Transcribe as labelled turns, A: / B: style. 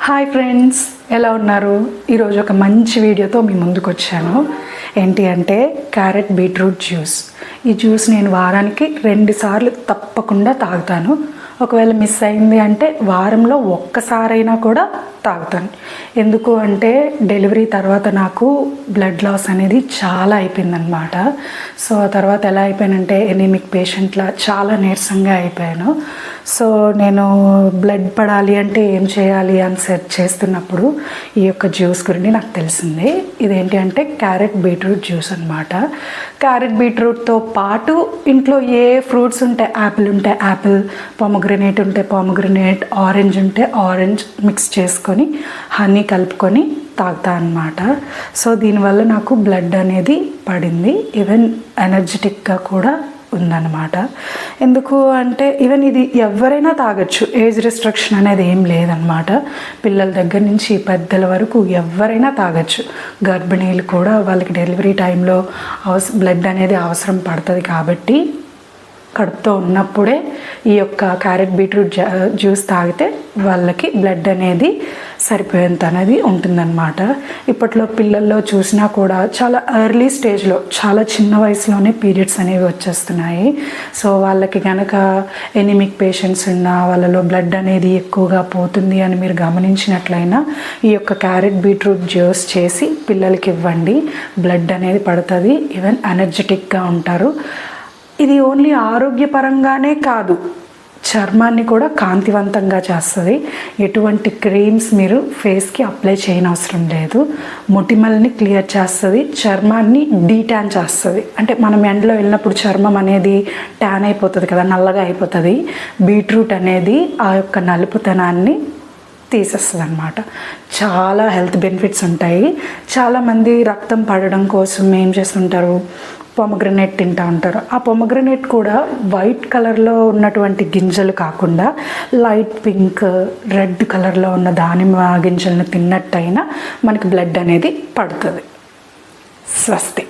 A: Hi friends, ఎలా ఉన్నారు? ఈరోజు ఒక మంచి వీడియోతో మీ ముందుకు వచ్చాను. ఏంటి అంటే క్యారెట్ బీట్రూట్ జ్యూస్. ఈ జ్యూస్ నేను వారానికి 2 సార్లు తప్పకుండా తాగుతాను. ఒకవేళ మిస్ అయింది అంటే వారంలో ఒక్కసారైనా కూడా తాగుతాను. ఎందుకు అంటే డెలివరీ తర్వాత నాకు బ్లడ్ లాస్ అనేది చాలా అయిపోయిందనమాట. సో ఆ తర్వాత ఎలా అయిపోయానంటే ఎనీమిక్ పేషెంట్లా చాలా నీరసంగా అయిపోయాను. సో నేను బ్లడ్ పడాలి అంటే ఏం చేయాలి అని సెర్చ్ చేస్తున్నప్పుడు ఈ యొక్క జ్యూస్ గురించి నాకు తెలిసింది. ఇదేంటి అంటే క్యారెట్ బీట్రూట్ జ్యూస్ అనమాట. క్యారెట్ బీట్రూట్తో పాటు ఇంట్లో ఏ ఫ్రూట్స్ ఉంటే యాపిల్ ఉంటే యాపిల్, పొమగ్రనేట్ ఉంటే పొమగ్రనేట్, ఆరెంజ్ ఉంటే ఆరెంజ్ మిక్స్ చేసుకొని హనీ కలుపుకొని తాగుతా అన్నమాట. సో దీనివల్ల నాకు బ్లడ్ అనేది పడింది. ఈవెన్ ఎనర్జెటిక్గా కూడా ఉందన్నమాట. ఎందుకు అంటే ఈవెన్ ఇది ఎవరైనా తాగొచ్చు, ఏజ్ రిస్ట్రిక్షన్ అనేది ఏం లేదనమాట. పిల్లల దగ్గర నుంచి పెద్దల వరకు ఎవరైనా తాగొచ్చు. గర్భిణీలు కూడా వాళ్ళకి డెలివరీ టైంలో బ్లడ్ అనేది అవసరం పడుతుంది కాబట్టి కడుపుతో ఉన్నప్పుడే ఈ యొక్క క్యారెట్ బీట్రూట్ జ్యూస్ తాగితే వాళ్ళకి బ్లడ్ అనేది సరిపోయేంత అనేది ఉంటుందన్నమాట. ఇప్పట్లో పిల్లల్లో చూసినా కూడా చాలా ఎర్లీ స్టేజ్లో, చాలా చిన్న వయసులోనే పీరియడ్స్ అనేవి వచ్చేస్తున్నాయి. సో వాళ్ళకి కనుక ఎనిమిక్ పేషెంట్స్ ఉన్న వాళ్ళలో బ్లడ్ అనేది ఎక్కువగా పోతుంది అని మీరు గమనించినట్లయినా ఈ యొక్క క్యారెట్ బీట్రూట్ జ్యూస్ చేసి పిల్లలకి ఇవ్వండి. బ్లడ్ అనేది పడుతుంది, ఈవెన్ ఎనర్జెటిక్గా ఉంటారు. ఇది ఓన్లీ ఆరోగ్యపరంగానే కాదు, చర్మాన్ని కూడా కాంతివంతంగా చేస్తుంది. ఎటువంటి క్రీమ్స్ మీరు ఫేస్కి అప్లై చేయనవసరం లేదు. మొటిమల్ని క్లియర్ చేస్తుంది, చర్మాన్ని డీటాన్ చేస్తుంది. అంటే మనం ఎండలో వెళ్ళినప్పుడు చర్మం అనేది ట్యాన్ అయిపోతుంది కదా, నల్లగా అయిపోతుంది. బీట్రూట్ అనేది ఆ యొక్క నలుపుతనాన్ని తీసేస్తుంది అనమాట. చాలా హెల్త్ బెనిఫిట్స్ ఉంటాయి. చాలామంది రక్తం పడడం కోసం ఏం చేస్తుంటారు, పొమగ్రనేట్ తింటూ ఉంటారు. ఆ పొమగ్రనేట్ కూడా వైట్ కలర్లో ఉన్నటువంటి గింజలు కాకుండా లైట్ పింక్, రెడ్ కలర్లో ఉన్న దానిమ్మ గింజలను తిన్నట్టయినా మనకి బ్లడ్ అనేది పడుతుంది. స్వస్తి.